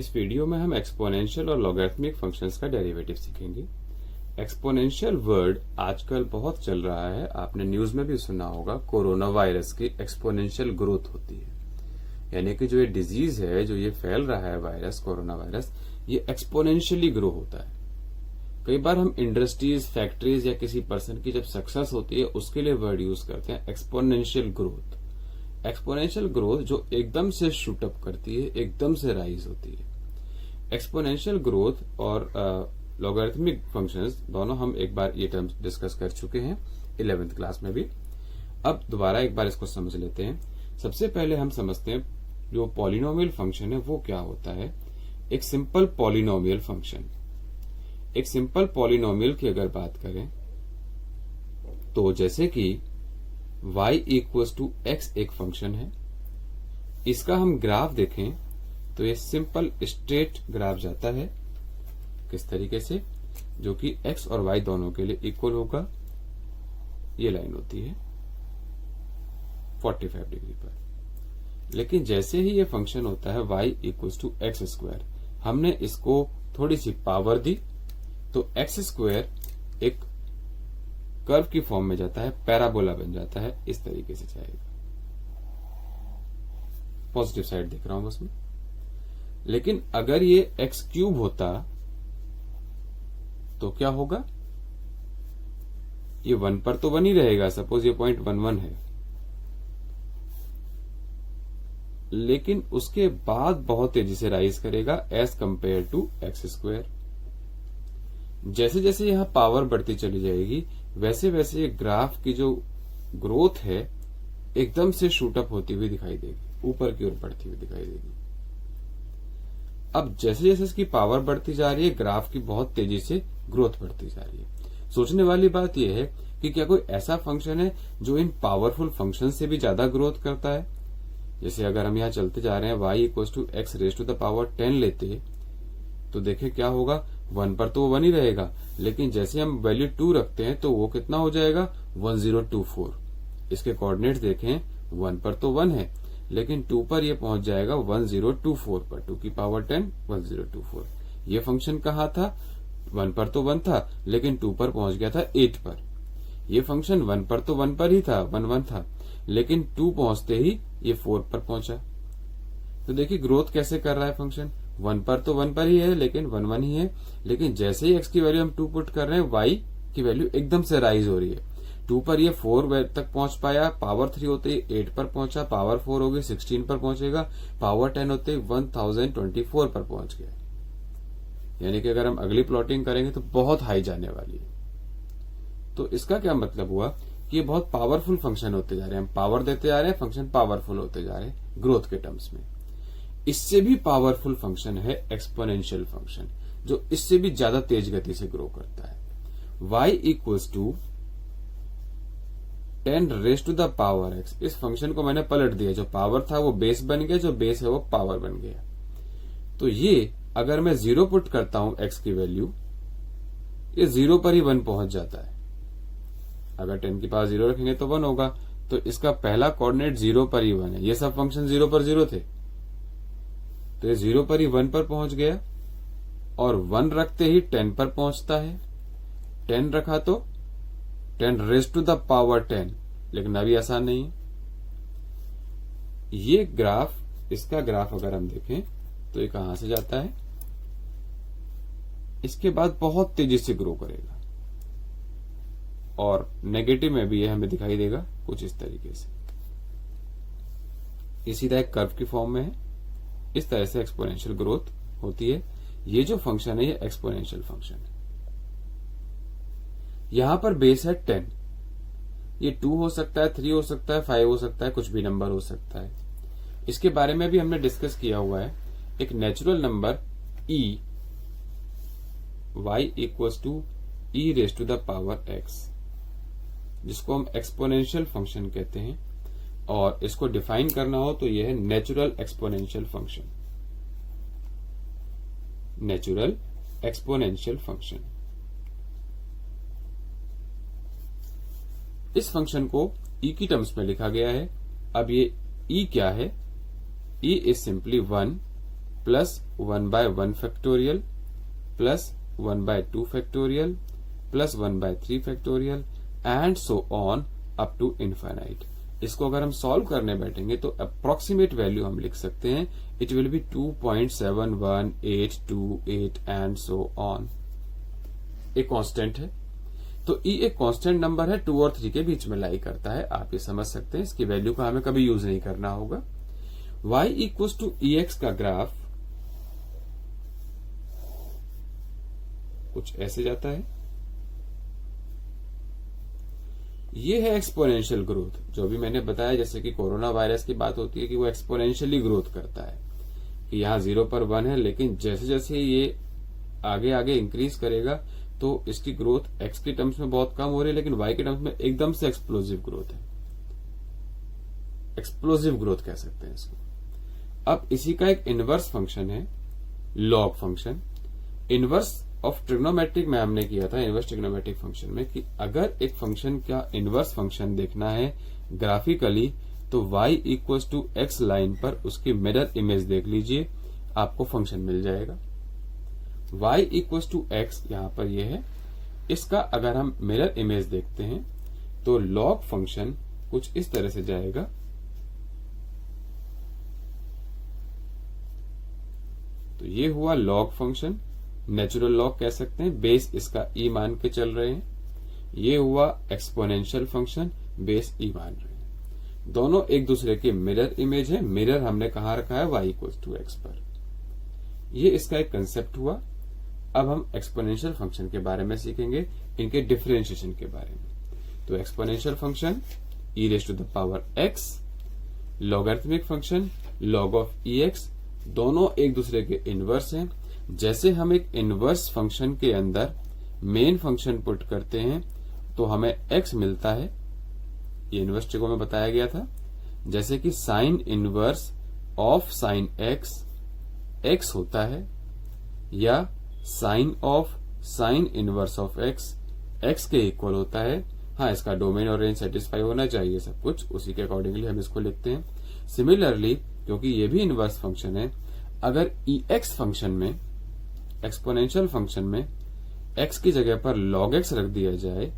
इस वीडियो में हम एक्सपोनेंशियल और लॉगरिथमिक फंक्शंस का डेरिवेटिव सीखेंगे। एक्सपोनेंशियल वर्ड आजकल बहुत चल रहा है, आपने न्यूज में भी सुना होगा। कोरोना वायरस की एक्सपोनेंशियल ग्रोथ होती है, यानी कि जो ये डिजीज है, जो ये फैल रहा है वायरस, कोरोना वायरस, ये एक्सपोनेंशियली ग्रो होता है। कई बार हम इंडस्ट्रीज, फैक्ट्रीज या किसी पर्सन की जब सक्सेस होती है उसके लिए वर्ड यूज करते हैं एक्सपोनेंशियल ग्रोथ। एक्सपोनेंशियल ग्रोथ जो एकदम से शूटअप करती है, एकदम से राइज होती है। एक्सपोनेंशियल ग्रोथ और लॉगरिथमिक फंक्शंस दोनों हम एक बार ये टर्म्स डिस्कस कर चुके हैं 11th क्लास में भी। अब दोबारा एक बार इसको समझ लेते हैं। सबसे पहले हम समझते हैं जो पॉलिनोमियल फंक्शन है वो क्या होता है। एक सिंपल पॉलिनोमियल फंक्शन, एक सिंपल पॉलिनोमियल की अगर बात करें तो जैसे कि y इक्वल्स टू x एक फंक्शन है, इसका हम ग्राफ देखें तो ये सिंपल स्ट्रेट ग्राफ जाता है। किस तरीके से, जो कि x और y दोनों के लिए इक्वल होगा। ये लाइन होती है 45 डिग्री पर। लेकिन जैसे ही ये फंक्शन होता है y equals to x square, हमने इसको थोड़ी सी पावर दी तो एक्स स्क्वायर एक कर्व की फॉर्म में जाता है, पैराबोला बन जाता है। इस तरीके से जाएगा, पॉजिटिव साइड दिख रहा हूं बस में। लेकिन अगर ये एक्स क्यूब होता तो क्या होगा, ये 1 पर तो 1 ही रहेगा। सपोज ये 0.11 है, लेकिन उसके बाद बहुत तेजी से राइज करेगा as compare to x square. जैसे जैसे यहां पावर बढ़ती चली जाएगी वैसे वैसे ये ग्राफ की जो ग्रोथ है एकदम से शूटअप होती हुई दिखाई देगी, ऊपर की ओर बढ़ती हुई दिखाई देगी। अब जैसे जैसे इसकी पावर बढ़ती जा रही है, ग्राफ की बहुत तेजी से ग्रोथ बढ़ती जा रही है। सोचने वाली बात यह है कि क्या कोई ऐसा फंक्शन है जो इन पावरफुल फंक्शन से भी ज्यादा ग्रोथ करता है। जैसे अगर हम यहां चलते जा रहे हैं y equals to x raise to the power 10 लेते तो देखें क्या होगा, 1 पर तो वो 1 ही रहेगा, लेकिन जैसे हम वैल्यू 2 रखते हैं तो वो कितना हो जाएगा 1024। इसके कोऑर्डिनेट्स देखें, 1 पर तो 1 है, लेकिन 2 पर ये पहुंच जाएगा 1024 पर, 2 की पावर 10 1024। ये फंक्शन कहाँ था, 1 पर तो 1 था, लेकिन 2 पर पहुंच गया था 8 पर। ये फंक्शन 1 पर तो 1 पर ही था, 1 था, लेकिन 2 पहुंचते ही ये 4 पर पहुंचा। तो देखिए ग्रोथ कैसे कर रहा है फंक्शन, 1 पर तो 1 पर ही है, लेकिन 1 1 ही है, लेकिन जैसे ही x की वैल्यू हम 2 पुट कर रहे हैं y की वैल्यू एकदम से राइज हो रही है। 2 पर ये 4 तक पहुंच पाया, पावर 3 होते ही 8 पर पहुंचा, पावर 4 होगी 16 पर पहुंचेगा, पावर 10 होते ही 1024 पर पहुंच गया। यानी कि अगर हम अगली प्लॉटिंग करेंगे तो बहुत हाई जाने वाली है। तो इसका क्या मतलब हुआ कि ये बहुत पावरफुल फंक्शन होते जा रहे हैं, हम पावर देते जा रहे हैं, फंक्शन पावरफुल होते जा रहे हैं ग्रोथ के टर्म्स में। इससे भी पावरफुल फंक्शन है एक्सपोनेंशियल फंक्शन, जो इससे भी ज्यादा तेज गति से ग्रो करता है। y equals to 10 raise to the power x। इस फंक्शन को मैंने पलट दिया, जो पावर था वो बेस बन गया, जो बेस है वो पावर बन गया। तो ये अगर मैं 0 पुट करता हूं x की वैल्यू, ये 0 पर ही 1 पहुंच जाता है। अगर 10 की पावर 0 रखेंगे तो 1 होगा, तो इसका पहला कोऑर्डिनेट 0 पर ही 1 है। ये सब फंक्शन 0 पर 0 थे, तो ये 0 पर ही 1 पर पहुंच गया, और 1 रखते ही 10 पर पहुंचता है। 10 रखा तो 10 रेज टू द पावर 10, लेकिन अभी आसान नहीं है। ये ग्राफ, इसका ग्राफ अगर हम देखें तो ये कहां से जाता है, इसके बाद बहुत तेजी से ग्रो करेगा, और नेगेटिव में भी ये हमें दिखाई देगा कुछ इस तरीके से। ये सीधा एक कर्व की फॉर्म में है। इस तरह से एक्सपोनेंशियल ग्रोथ होती है। ये जो फंक्शन है ये एक्सपोनेंशियल फंक्शन है। यहां पर बेस है 10, ये 2 हो सकता है, 3 हो सकता है, 5 हो सकता है, कुछ भी नंबर हो सकता है। इसके बारे में भी हमने डिस्कस किया हुआ है। एक natural number e, y equals to e raise to the power x, जिसको हम एक्सपोनेंशियल फंक्शन कहते हैं, और इसको डिफाइन करना हो तो यह है natural exponential function. Natural exponential function, इस फंक्शन को e की टर्म्स में लिखा गया है। अब ये e क्या है, e is simply 1 plus 1/1 factorial plus 1/2 factorial plus 1/3 factorial and so on up to infinite. इसको अगर हम सॉल्व करने बैठेंगे तो अप्रोक्सीमेट वैल्यू हम लिख सकते हैं, it will be 2.71828 and so on. एक कांस्टेंट है, तो ई एक कांस्टेंट नंबर है, 2 और 3 के बीच में लाई करता है। आप ये समझ सकते हैं, इसकी वैल्यू का हमें कभी यूज नहीं करना होगा। y इक्वल टू EX का ग्राफ कुछ ऐसे जाता है। ये है एक्सपोनेंशियल ग्रोथ, जो भी मैंने बताया, जैसे कि कोरोना वायरस की बात होती है कि वो एक्सपोनेंशियली ग्रोथ करता है, कि यहां 0 पर 1 है, लेकिन जैसे जैसे ये आगे आगे इंक्रीज करेगा तो इसकी ग्रोथ x के टर्म्स में बहुत कम हो रही है, लेकिन y के टर्म्स में एकदम से एक्सप्लोजिव ग्रोथ है। एक्सप्लोजिव ग्रोथ कह सकते हैं इसको। अब इसी का एक इनवर्स फंक्शन है, log function. Inverse of trigonometric में हमने किया था, इनवर्स ट्रिग्नोमेट्रिक फंक्शन में, कि अगर एक फंक्शन का इनवर्स फंक्शन देखना है ग्राफिकली तो y equal to x line पर उसकी मिरर इमेज देख लीजिए, आपको फंक्शन मिल जाएगा। y इक्वल टू x यहां पर ये है, इसका अगर हम मिरर इमेज देखते हैं तो लॉग फंक्शन कुछ इस तरह से जाएगा। तो ये हुआ लॉग फंक्शन, नेचुरल लॉग कह सकते हैं, बेस इसका ई मान के चल रहे हैं। ये हुआ एक्सपोनेंशियल फंक्शन, बेस ई मान रहे हैं। दोनों एक दूसरे के मिरर इमेज है। मिरर हमने कहां रखा है, y इक्वल टू x पर। ये इसका एक कंसेप्ट हुआ। अब हम एक्सपोनेंशियल फंक्शन के बारे में सीखेंगे, इनके डिफरेंशिएशन के बारे में। तो exponential function e raise to the power x, logarithmic function log of ex, दोनों एक दूसरे के इनवर्स हैं। जैसे हम एक इनवर्स फंक्शन के अंदर मेन फंक्शन पुट करते हैं तो हमें x मिलता है, ये इनवर्स ट्रिको में बताया गया था। जैसे कि sine inverse of sine x होता है, या sine of sine inverse of x के इक्वल होता है। हाँ, इसका डोमेन और रेंज सेटिस्फाई होना चाहिए, सब कुछ उसी के अकॉर्डिंगली हम इसको लिखते हैं। सिमिलरली, क्योंकि ये भी इनवर्स फंक्शन है, अगर ex फंक्शन में, एक्सपोनेंशियल फंक्शन में x की जगह पर log x रख दिया जाए,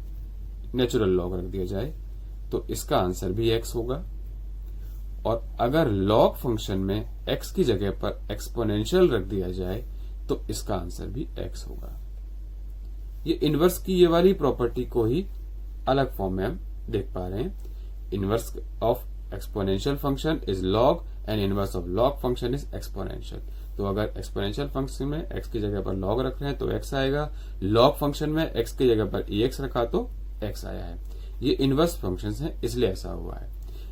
नेचुरल लॉग रख दिया जाए, तो इसका आंसर भी x होगा। और अगर log फंक्शन में x की जगह पर एक्सपोनेंशियल रख दिया जाए तो इसका आंसर भी x होगा। ये इनवर्स की ये वाली प्रॉपर्टी को ही अलग फॉर्म में हम देख पा रहे हैं। Inverse of exponential function is log and inverse of log function is exponential. तो अगर एक्सपोनेंशियल फंक्शन में x की जगह पर log रख रहे हैं तो x आएगा, log फंक्शन में x की जगह पर ex रखा तो x आया है। ये इनवर्स फंक्शंस हैं, इसलिए ऐसा हुआ है।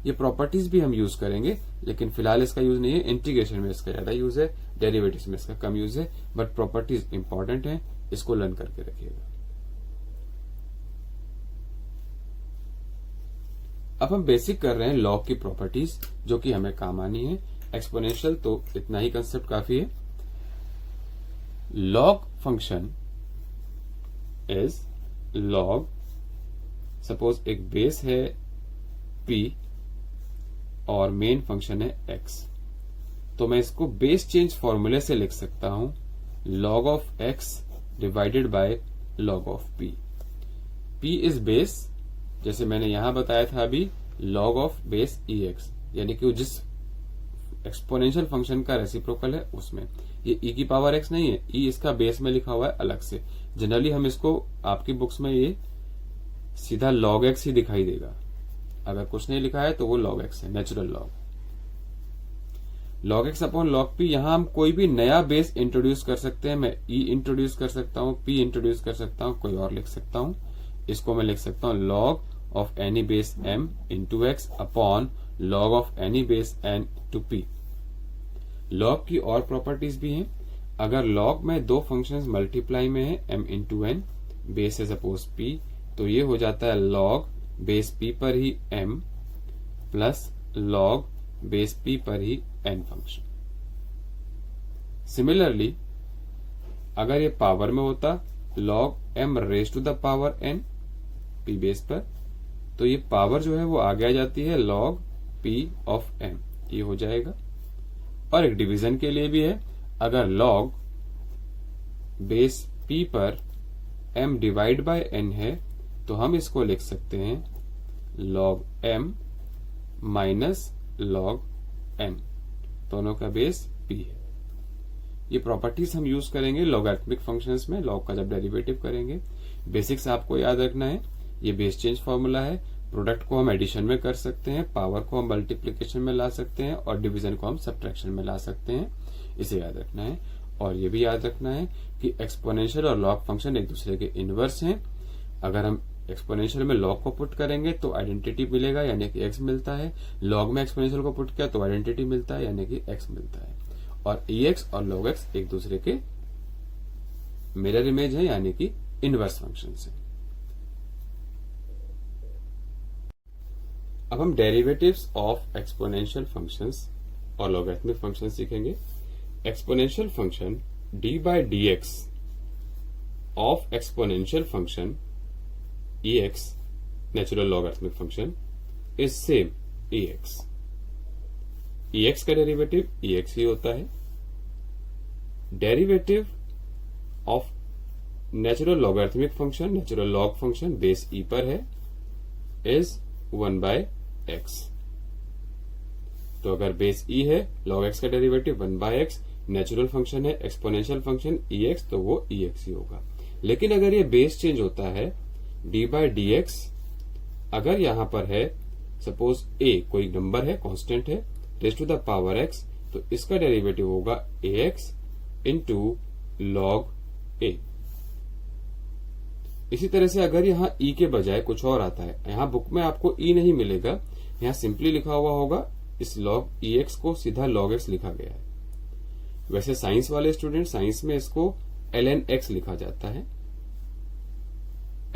ये प्रॉपर्टीज भी हम यूज करेंगे, लेकिन फिलहाल इसका यूज नहीं है। इंटीग्रेशन में इसका ज्यादा यूज है, डेरिवेटिव्स में इसका कम यूज है, बट प्रॉपर्टीज इंपॉर्टेंट है, इसको लर्न करके रखिएगा। अब हम बेसिक कर रहे हैं लॉग की प्रॉपर्टीज, जो कि हमें काम आनी है। एक्सपोनेंशियल तो इतना ही कंसेप्ट काफी है। Log function is log, suppose एक बेस है p और मेन फंक्शन है x, तो मैं इसको बेस चेंज फॉर्मूले से लिख सकता हूं, log of x divided by log of p। p is base, जैसे मैंने यहां बताया था अभी, log ऑफ बेस ex, यानी कि जिस एक्सपोनेंशियल फंक्शन का रेसिप्रोकल है उसमें। ये e की पावर x नहीं है, e इसका बेस में लिखा हुआ है अलग से। जनरली हम इसको आपकी बुक्स में ये सीधा log x ही दिखाई देगा, अगर कुछ नहीं लिखा है तो वो log x है, natural log. log x upon log p, यहां हम कोई भी नया बेस इंट्रोड्यूस कर सकते हैं। मैं e इंट्रोड्यूस कर सकता हूं, p इंट्रोड्यूस कर सकता हूं, कोई और लिख सकता हूं। इसको मैं लिख सकता हूं log of any base m into x upon log of any base n to p। log की और प्रॉपर्टीज भी हैं। अगर log में दो फंक्शंस मल्टीप्लाई में है, m इंटू n, बेस है सपोज p, तो ये हो जाता है log बेस p पर ही m plus log base p पर ही n फंक्शन। सिमिलरली, अगर ये पावर में होता log m raise to the power n p base पर, तो ये पावर जो है वो आगे आ जाती है log p ऑफ m, ये हो जाएगा। और एक डिवीजन के लिए भी है, अगर log बेस p पर m डिवाइड बाय n है तो हम इसको लिख सकते हैं log m minus log n, दोनों का बेस p है। ये प्रॉपर्टीज हम यूज करेंगे लॉगरिथमिक फंक्शंस में, लॉग का जब डेरिवेटिव करेंगे। बेसिक्स आपको याद रखना है, ये बेस चेंज फॉर्मूला है। प्रोडक्ट को हम एडिशन में कर सकते हैं, पावर को हम मल्टीप्लिकेशन में ला सकते हैं और डिवीजन को हम सब्ट्रैक्शन में ला सकते हैं, इसे याद रखना है। और ये भी याद रखना है कि एक्सपोनेंशियल और लॉग फंक्शन एक दूसरे के इनवर्स हैं। अगर हम एक्सपोनेंशियल में लॉग को पुट करेंगे तो आइडेंटिटी मिलेगा, यानी कि एक्स मिलता है। लॉग में एक्सपोनेंशियल को पुट किया तो आइडेंटिटी मिलता है, यानी कि एक्स मिलता है। और एक्स और लॉग एक्स एक दूसरे के मिरर इमेज है, यानी कि इनवर्स फंक्शन है। अब हम डेरिवेटिव्स ऑफ एक्सपोनेंशियल फंक्शंस और लॉगरिथमिक फंक्शन सीखेंगे। Exponential function d by d x of exponential function e x natural logarithmic function is same e x. E x का डेरिवेटिव ई एक्स ही होता है। Derivative of natural logarithmic function, natural log function base e पर है, is 1 by x. तो अगर base e है, log x का derivative 1 by x, natural function है एक्सपोनेंशियल फंक्शन ई एक्स, तो वो ई एक्स ही होगा। लेकिन अगर ये बेस चेंज होता है डी बाय डी एक्स, अगर यहां पर है सपोज ए कोई नंबर है, कांस्टेंट है, raise to the power x, तो इसका डेरिवेटिव होगा a x into log a. इसी तरह से अगर यहां ई के बजाय कुछ और आता है, यहां बुक में आपको ई नहीं मिलेगा, यहां सिंपली लिखा हुआ होगा इस लॉग ई एक्स को सीधा लॉग एक्स लिखा गया है। वैसे साइंस वाले स्टूडेंट, साइंस में इसको ln x लिखा जाता है।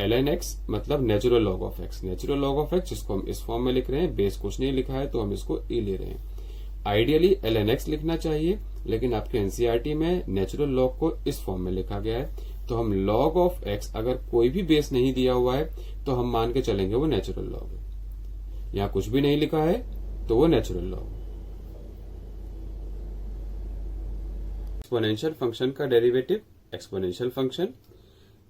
ln x मतलब natural log of x। Natural log of x जिसको हम इस फॉर्म में लिख रहे हैं, बेस कुछ नहीं लिखा है तो हम इसको e ले रहे हैं। आइडियली ln x लिखना चाहिए, लेकिन आपके एनसीईआरटी में नेचुरल लॉग को इस फॉर्म में लिखा गया है, तो हम लॉग ऑफ x अगर कोई भी बेस नहीं दिया हुआ है तो हम मान के चलेंगे वो नेचुरल लॉग है। यहां कुछ भी नहीं लिखा है तो वो नेचुरल लॉग। एक्सपोनेंशियल फंक्शन का derivative exponential function,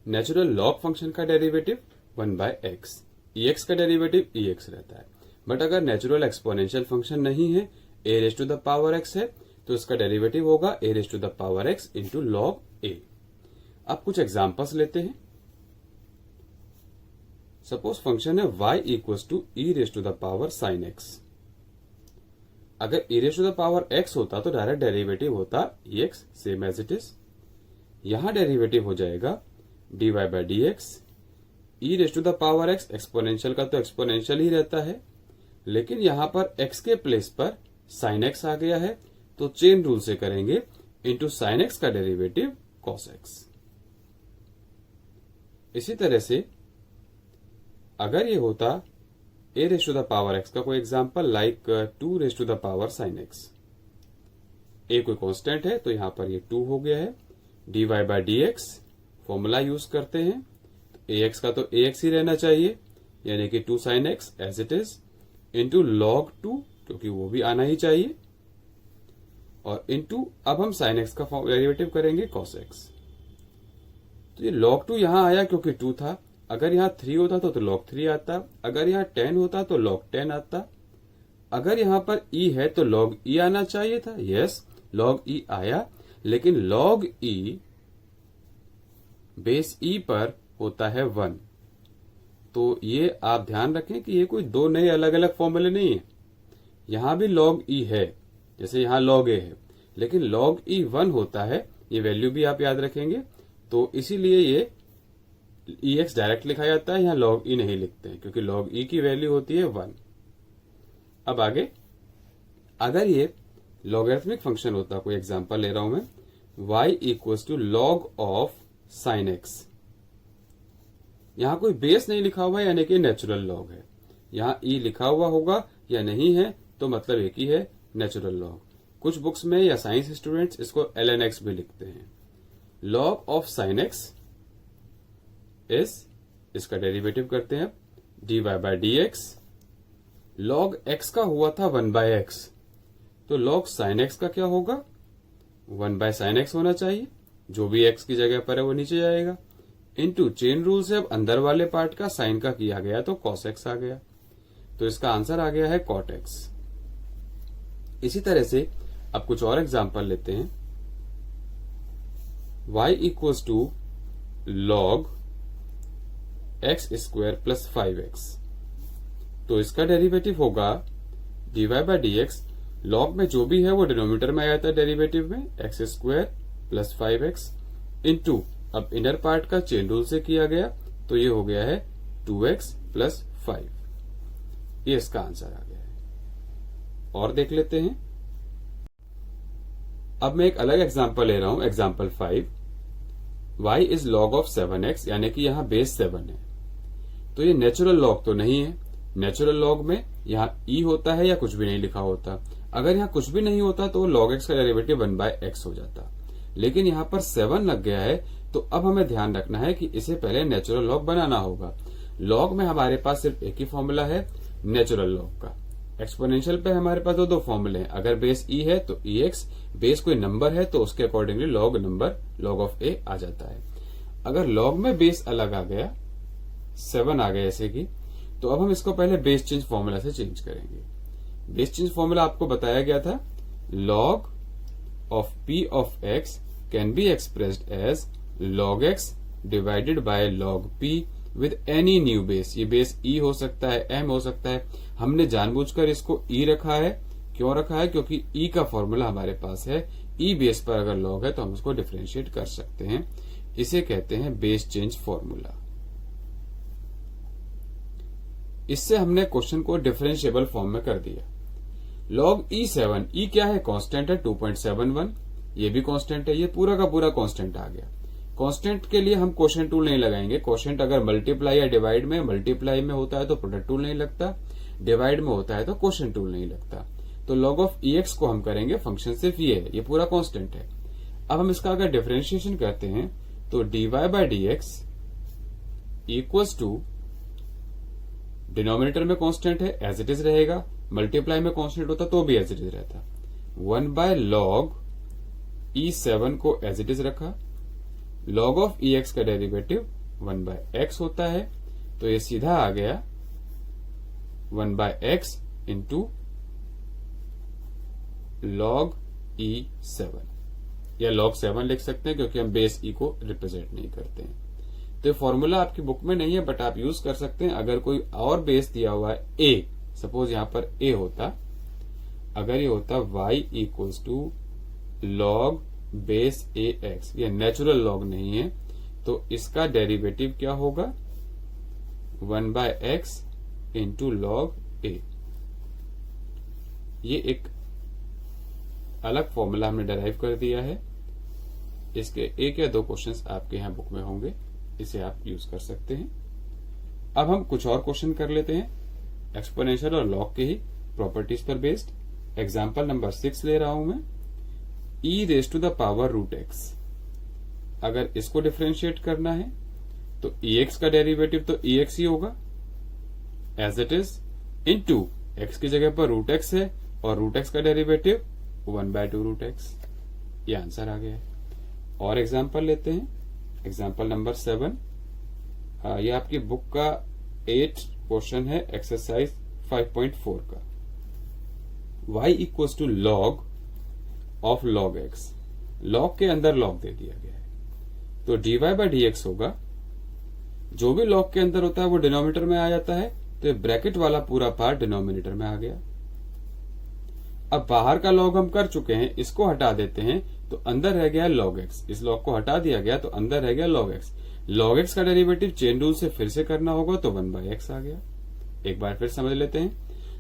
natural log function का derivative 1 by x, e x का डेरिवेटिव ई एक्स रहता है। बट अगर नेचुरल एक्सपोनेंशियल फंक्शन नहीं है, a raise to the power x है, तो इसका डेरिवेटिव होगा a raise to the power x into log a. अब कुछ एग्जांपल्स लेते हैं। सपोज फंक्शन है y equals to e raise to the power sine x. अगर e raise to the power x होता तो डायरेक्ट डेरिवेटिव होता ex, same as it is. यहां डेरिवेटिव हो जाएगा dy by d x. e raise to the power x exponential का तो exponential ही रहता है, लेकिन यहां पर x के प्लेस पर साइन x आ गया है, तो चेन रूल से करेंगे इंटू साइन x का डेरिवेटिव कॉस x। इसी तरह से अगर ये होता a raise to the power x का कोई example like 2 raise to the power sine x. A कोई कांस्टेंट है तो यहां पर ये 2 हो गया है। D y by d x formula use करते हैं, ए एक्स का तो ए एक्स ही रहना चाहिए, यानी कि 2 sine x as it is into log 2, क्योंकि वो भी आना ही चाहिए, और इंटू अब हम साइन एक्स का डेरिवेटिव करेंगे कॉस एक्स। तो ये लॉग 2 यहां आया क्योंकि 2 था। अगर यहां 3 होता तो लॉग 3 आता, अगर यहां 10 होता तो लॉग 10 आता। अगर यहां पर e है तो लॉग e आना चाहिए था, यस लॉग e आया, लेकिन लॉग e बेस e पर होता है 1। तो ये आप ध्यान रखें कि ये कोई दो नए अलग अलग फॉर्मूले नहीं है। यहां भी लॉग e है, जैसे यहां लॉग a है, लेकिन लॉग e 1 होता है, ये वैल्यू भी आप याद रखेंगे। तो इसीलिए ये ex डायरेक्ट लिखा जाता है, यहां log e नहीं लिखते हैं, क्योंकि log e की वैल्यू होती है 1। अब आगे, अगर ये लॉगरिथमिक फंक्शन होता, कोई एग्जांपल ले रहा हूं मैं, y equals to log of sine x. यहां कोई बेस नहीं लिखा हुआ है, यानी कि नेचुरल लॉग है। यहां e लिखा हुआ होगा या नहीं है तो मतलब एक ही है, नेचुरल लॉग। कुछ बुक्स में या साइंस स्टूडेंट्स इसको ln x भी लिखते हैं। Log of sine x is, इसका डेरिवेटिव करते हैं dy by d x. Log x का हुआ था 1 बाय एक्स, तो लॉग साइन एक्स का क्या होगा, 1/sin x होना चाहिए, जो भी x की जगह पर है वो नीचे जाएगा, इनटू चेन रूल से अब अंदर वाले पार्ट का साइन का किया गया तो cos x आ गया, तो इसका आंसर आ गया है cot x। इसी तरह से अब कुछ और एग्जांपल लेते हैं। y equals to log x square plus 5x, तो इसका डेरिवेटिव होगा dy बाय dx। लॉग में जो भी है वो डिनोमिनेटर में आ जाता है डेरिवेटिव में, x square plus 5x into अब इनर पार्ट का चेन रूल से किया गया तो ये हो गया है 2x प्लस 5। ये इसका आंसर आ गया है। और देख लेते हैं। अब मैं एक अलग एग्जांपल ले रहा हूं, example 5। y is log of 7x, यानी कि यहां बेस 7 है, तो ये नेचुरल लॉग तो नहीं है। नेचुरल लॉग में यहां e होता है या कुछ भी नहीं लिखा होता। अगर यहां कुछ भी नहीं होता तो log x का डेरिवेटिव 1/x हो जाता, लेकिन यहां पर 7 लग गया है, तो अब हमें ध्यान रखना है कि इसे पहले नेचुरल लॉग बनाना होगा। लॉग में हमारे पास सिर्फ एक ही फॉर्मूला है नेचुरल लॉग का। एक्सपोनेंशियल पे हमारे पास दो फॉर्मूले हैं। अगर बेस e है तो ex, बेस कोई नंबर है तो उसके accordingly log number log of a आ जाता है। अगर लॉग में बेस अलग आ गया, 7 आ गया जैसे कि, तो अब हम इसको पहले बेस चेंज फॉर्मूला से चेंज करेंगे। बेस चेंज फॉर्मूला आपको बताया गया था, log of p of x can be expressed as log x divided by log p with any new base. ये बेस e हो सकता है, m हो सकता है। हमने जानबूझकर इसको e रखा है। क्यों रखा है? क्योंकि e का फॉर्मूला हमारे पास है, e बेस पर अगर log है तो हम उसको डिफरेंशिएट कर सकते हैं। इसे कहते हैं बेस चेंज फॉर्मूला। इससे हमने क्वेश्चन को डिफरेंशिएबल फॉर्म में कर दिया। log e7, e क्या है? कांस्टेंट है 2.71, ये भी कांस्टेंट है, ये पूरा का पूरा कांस्टेंट आ गया। कांस्टेंट के लिए हम क्वोशिएंट टूल नहीं लगाएंगे। क्वोशिएंट अगर मल्टीप्लाई या डिवाइड में, मल्टीप्लाई में होता है तो प्रोडक्ट टूल नहीं लगता, डिवाइड में होता है तो क्वोशिएंट टूल नहीं लगता। तो log ऑफ ex को हम करेंगे, फंक्शन सिर्फ ये है, ये पूरा कांस्टेंट है। अब हम इसका अगर डिफरेंशिएशन करते हैं तो dy by dx equals to, denominator में कांस्टेंट है एज इट इज रहेगा, मल्टीप्लाई में कांस्टेंट होता तो भी एज इट इज रहता। 1/log e7 को एज इट इज रखा, log ऑफ ex का डेरिवेटिव 1/x होता है, तो ये सीधा आ गया 1/x इंटू log e7, या log 7 लिख सकते हैं क्योंकि हम बेस e को रिप्रेजेंट नहीं करते हैं। तो ये फॉर्मूला आपकी बुक में नहीं है, बट आप यूज कर सकते हैं। अगर कोई और बेस दिया हुआ है a, सपोज यहां पर a होता, अगर ये होता y equals to log base ax, ये नेचुरल लॉग नहीं है, तो इसका डेरिवेटिव क्या होगा? 1/x into log a। ये एक अलग फॉर्मूला हमने डेराइव कर दिया है। इसके एक या दो क्वेश्चंस आपके यहां बुक में होंगे, इसे आप यूज कर सकते हैं। अब हम कुछ और क्वेश्चन कर लेते हैं, एक्सपोनेंशियल और लॉग के ही प्रॉपर्टीज पर बेस्ड। एग्जाम्पल नंबर 6 ले रहा हूं मैं, e raise to the power root x। अगर इसको डिफरेंशिएट करना है तो ex का डेरिवेटिव तो ex ही होगा as it is, into x की जगह पर रूट x है और रूट x का डेरिवेटिव 1/2 रूट x। ये आंसर आ गया है। और एग्जाम्पल लेते हैं, एग्जाम्पल नंबर 7। ये आपकी बुक का 8 क्वेश्चन है, एक्सरसाइज 5.4 का। y equals to log of log x, log के अंदर log दे दिया गया है, तो dy बाय dx होगा। जो भी log के अंदर होता है वो डिनोमिनेटर में आ जाता है, तो ये ब्रैकेट वाला पूरा पार्ट डिनोमिनेटर में आ गया। अब बाहर का log हम कर चुके हैं, इसको हटा देते हैं तो अंदर रह गया log x। इस log को हटा दिया गया तो अंदर रह गया log x। log x का डेरिवेटिव चेन रूल से फिर से करना होगा तो 1/x आ गया। एक बार फिर समझ लेते हैं,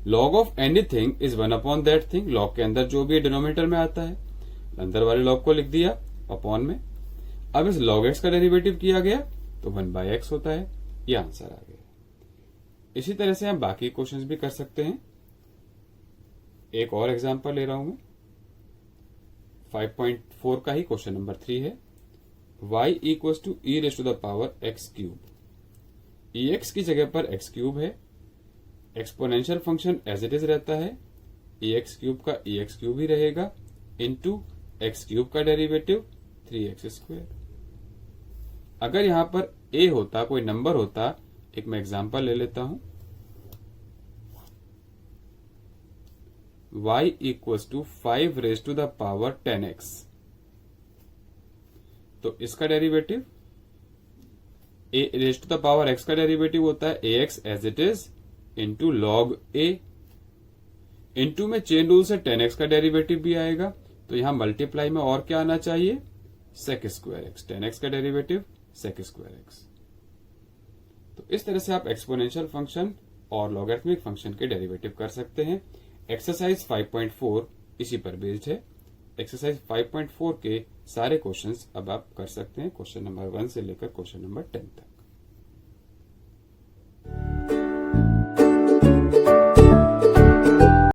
log of anything is 1/that thing. log के अंदर जो भी डिनोमिनेटर में आता है, अंदर वाले log को लिख दिया अपॉन में। अब इस log x का डेरिवेटिव किया गया तो 1/x होता है। ये आंसर आ गया। इसी तरह से हम बाकी क्वेश्चंस भी कर सकते हैं। एक और एग्जांपल ले रहा हूं मैं, 5.4 का ही क्वेश्चन नंबर 3 है। y equals to e raise to the power x cube. ex की जगह पर x क्यूब है, exponential function as it is रहता है, ex क्यूब का ex क्यूब ही रहेगा, इनटू एक्स क्यूब का डेरिवेटिव 3x²। अगर यहां पर a होता, कोई नंबर होता, एक मैं एग्जांपल ले लेता हूं, y equals to 5 raise to the power 10x, तो इसका derivative a raise to the power x का डेरिवेटिव होता है ax as it is into log a। Into में चेन रूल से 10x का डेरिवेटिव भी आएगा, तो यहां मल्टीप्लाई में और क्या आना चाहिए, sec²x, 10x का डेरिवेटिव sec²x। तो इस तरह से आप एक्सपोनेंशियल फंक्शन और लॉगरिथमिक फंक्शन के डेरिवेटिव कर सकते हैं। एक्सरसाइज 5.4 इसी पर बेस्ड है। एक्सरसाइज 5.4 के सारे क्वेश्चंस अब आप कर सकते हैं, क्वेश्चन नंबर 1 से लेकर क्वेश्चन नंबर 10 तक।